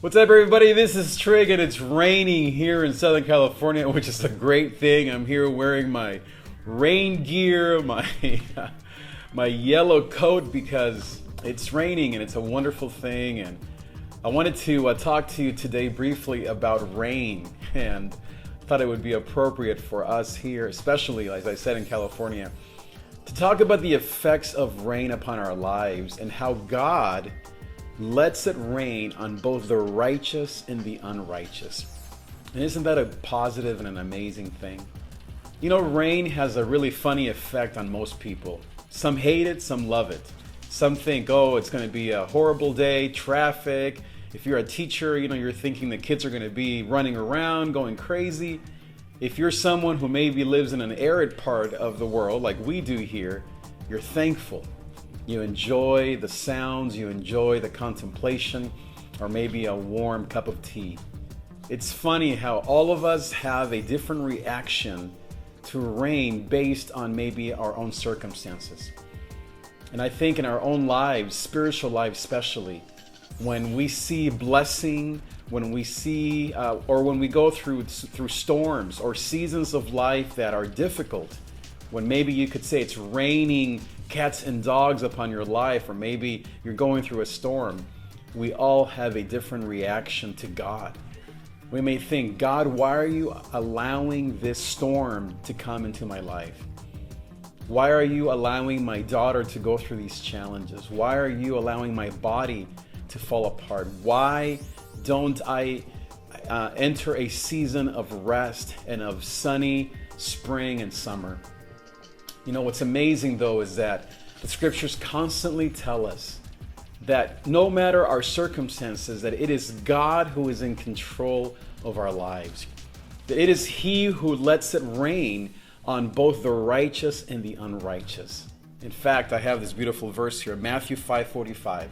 What's up, everybody? This is Trig, and it's raining here in Southern California, which is a great thing. I'm here wearing my rain gear, my yellow coat, because it's raining and it's a wonderful thing. And I wanted to talk to you today briefly about rain, and thought it would be appropriate for us here, especially, as I said, in California, to talk about the effects of rain upon our lives and how God lets it rain on both the righteous and the unrighteous. And isn't that a positive and an amazing thing? You know, rain has a really funny effect on most people. Some hate it, some love it. Some think, oh, it's going to be a horrible day, traffic. If you're a teacher, you're thinking the kids are going to be running around, going crazy. If you're someone who maybe lives in an arid part of the world, like we do here, you're thankful. You enjoy the sounds, you enjoy the contemplation, or maybe a warm cup of tea. It's funny how all of us have a different reaction to rain based on maybe our own circumstances. And I think in our own lives, spiritual lives especially, when we see blessing, when we see, or when we go through storms or seasons of life that are difficult, when maybe you could say it's raining cats and dogs upon your life, or maybe you're going through a storm, we all have a different reaction to God. We may think, God, why are you allowing this storm to come into my life? Why are you allowing my daughter to go through these challenges? Why are you allowing my body to fall apart? Why don't I enter a season of rest and of sunny spring and summer? You know, what's amazing though is that the scriptures constantly tell us that no matter our circumstances, that it is God who is in control of our lives. That it is He who lets it rain on both the righteous and the unrighteous. In fact, I have this beautiful verse here, Matthew 5:45.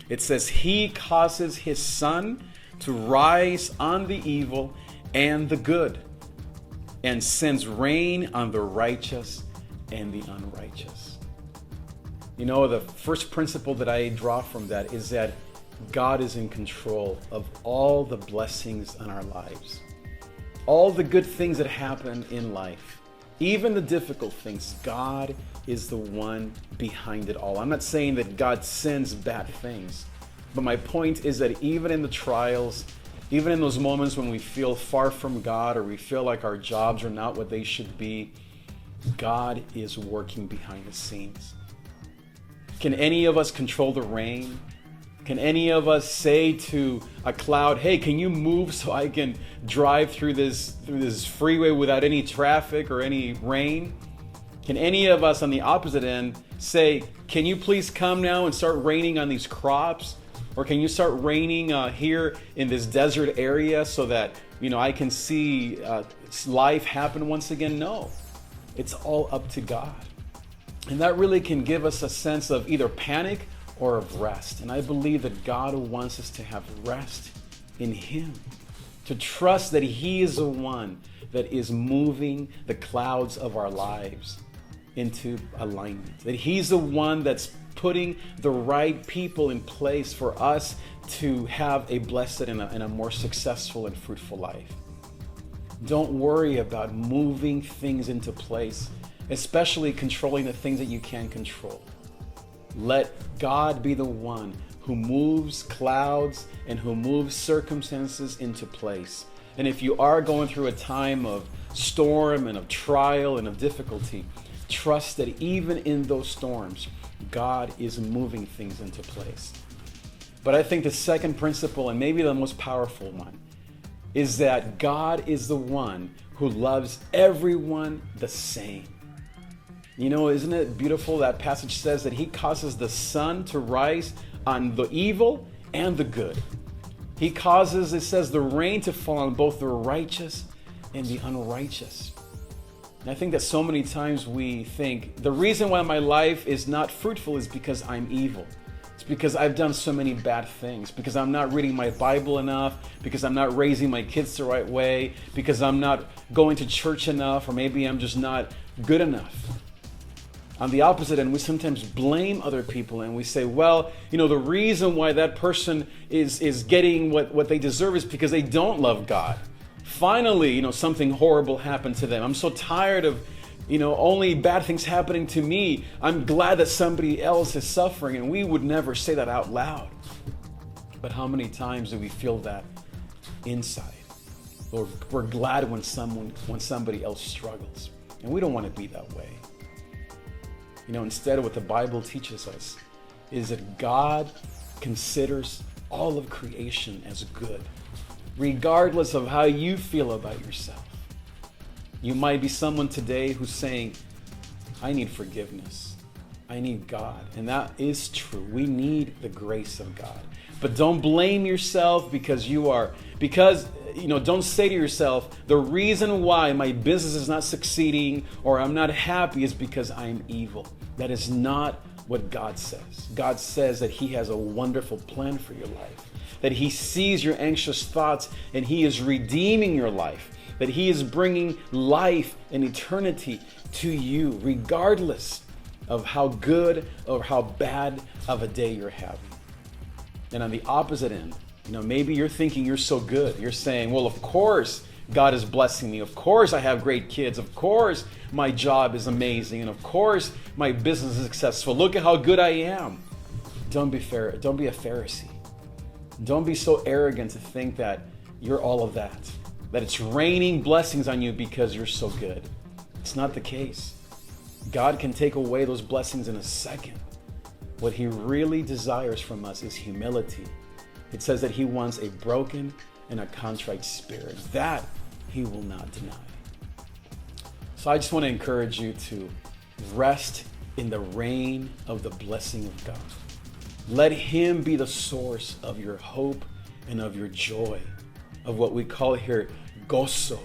It says, He causes His sun to rise on the evil and the good, and sends rain on the righteous and the unrighteous. You know, the first principle that I draw from that is that God is in control of all the blessings in our lives. All the good things that happen in life, even the difficult things, God is the one behind it all. I'm not saying that God sends bad things, but my point is that even in the trials, even in those moments when we feel far from God, or we feel like our jobs are not what they should be, God is working behind the scenes. Can any of us control the rain? Can any of us say to a cloud, hey, can you move so I can drive through this freeway without any traffic or any rain? Can any of us on the opposite end say, can you please come now and start raining on these crops? Or can you start raining here in this desert area so that, I can see life happen once again? No. It's all up to God. And that really can give us a sense of either panic or of rest. And I believe that God wants us to have rest in Him, to trust that He is the one that is moving the clouds of our lives into alignment, that He's the one that's putting the right people in place for us to have a blessed and a more successful and fruitful life. Don't worry about moving things into place, especially controlling the things that you can control. Let God be the one who moves clouds and who moves circumstances into place. And if you are going through a time of storm and of trial and of difficulty, trust that even in those storms, God is moving things into place. But I think the second principle, and maybe the most powerful one, is that God is the one who loves everyone the same. Isn't it beautiful? That passage says that He causes the sun to rise on the evil and the good. He causes, it says, the rain to fall on both the righteous and the unrighteous. And I think that so many times we think the reason why my life is not fruitful is because I'm evil. It's because I've done so many bad things, because I'm not reading my Bible enough, because I'm not raising my kids the right way, because I'm not going to church enough, or maybe I'm just not good enough. On the opposite end, we sometimes blame other people and we say, well, the reason why that person is getting what they deserve is because they don't love God. Finally, something horrible happened to them. I'm so tired of, only bad things happening to me. I'm glad that somebody else is suffering, and we would never say that out loud. But how many times do we feel that inside? Or we're glad when somebody else struggles, and we don't want to be that way. Instead, what the Bible teaches us is that God considers all of creation as good, regardless of how you feel about yourself. You might be someone today who's saying, I need forgiveness. I need God. And that is true. We need the grace of God. But don't blame yourself don't say to yourself, the reason why my business is not succeeding or I'm not happy is because I'm evil. That is not what God says. God says that He has a wonderful plan for your life, that He sees your anxious thoughts and He is redeeming your life, that He is bringing life and eternity to you, regardless of how good or how bad of a day you're having. And on the opposite end, maybe you're thinking you're so good. You're saying, well, of course God is blessing me. Of course I have great kids. Of course my job is amazing. And of course my business is successful. Look at how good I am. Don't be a Pharisee. Don't be so arrogant to think that you're all of that it's raining blessings on you because you're so good. It's not the case. God can take away those blessings in a second. What He really desires from us is humility. It says that He wants a broken and a contrite spirit. That He will not deny. So I just want to encourage you to rest in the rain of the blessing of God. Let Him be the source of your hope and of your joy, of what we call here gozo.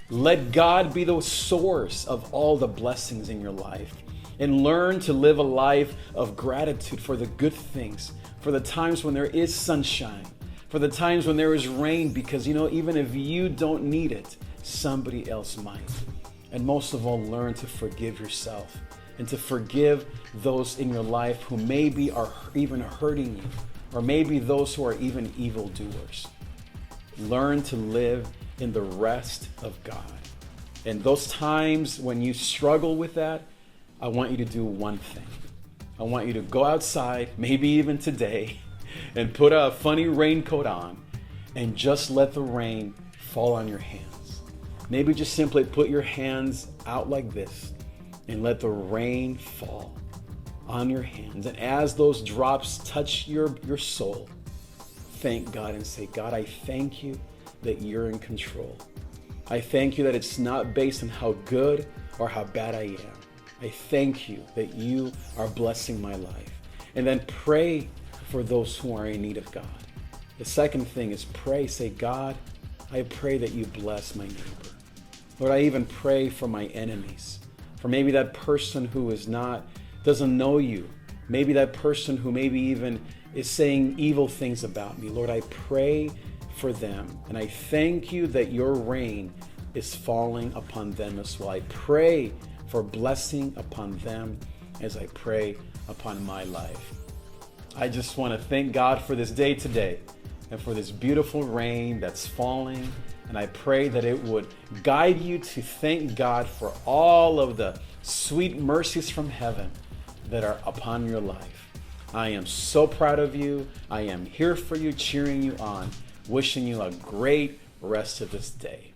Let God be the source of all the blessings in your life, and learn to live a life of gratitude for the good things, for the times when there is sunshine, for the times when there is rain, because even if you don't need it, somebody else might. And most of all, learn to forgive yourself and to forgive those in your life who maybe are even hurting you, or maybe those who are even evildoers. Learn to live in the rest of God. And those times when you struggle with that, I want you to do one thing. I want you to go outside, maybe even today, and put a funny raincoat on and just let the rain fall on your hands. Maybe just simply put your hands out like this and let the rain fall on your hands. And as those drops touch your soul, thank God and say, God, I thank you that you're in control. I thank you that it's not based on how good or how bad I am. I thank you that you are blessing my life. And then pray for those who are in need of God. The second thing is pray. Say, God, I pray that you bless my neighbor. Lord, I even pray for my enemies. For maybe that person who doesn't know you. Maybe that person who maybe even is saying evil things about me. Lord, I pray for them. And I thank you that your rain is falling upon them as well. I pray for blessing upon them as I pray upon my life. I just want to thank God for this day today and for this beautiful rain that's falling. And I pray that it would guide you to thank God for all of the sweet mercies from heaven that are upon your life. I am so proud of you. I am here for you, cheering you on, wishing you a great rest of this day.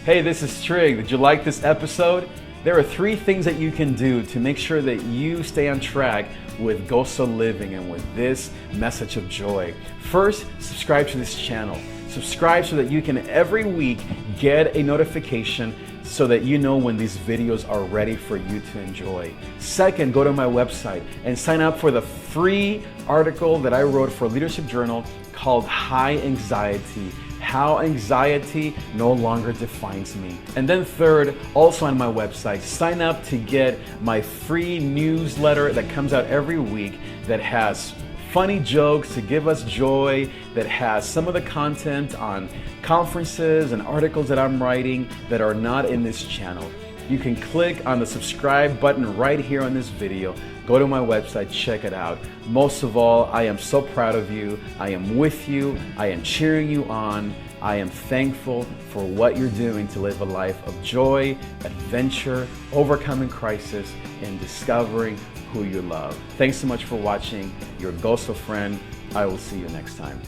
Hey, this is Trig. Did you like this episode? There are 3 things that you can do to make sure that you stay on track with Gozo Living and with this message of joy. First, subscribe to this channel. Subscribe so that you can every week get a notification so that you know when these videos are ready for you to enjoy. Second, go to my website and sign up for the free article that I wrote for Leadership Journal called High Anxiety: How Anxiety No Longer Defines Me. And then third, also on my website, sign up to get my free newsletter that comes out every week that has funny jokes to give us joy, that has some of the content on conferences and articles that I'm writing that are not in this channel. you can click on the subscribe button right here on this video. Go to my website, check it out. Most of all, I am so proud of you. I am with you. I am cheering you on. I am thankful for what you're doing to live a life of joy, adventure, overcoming crisis, and discovering who you love. Thanks so much for watching. Your Gozo friend. I will see you next time.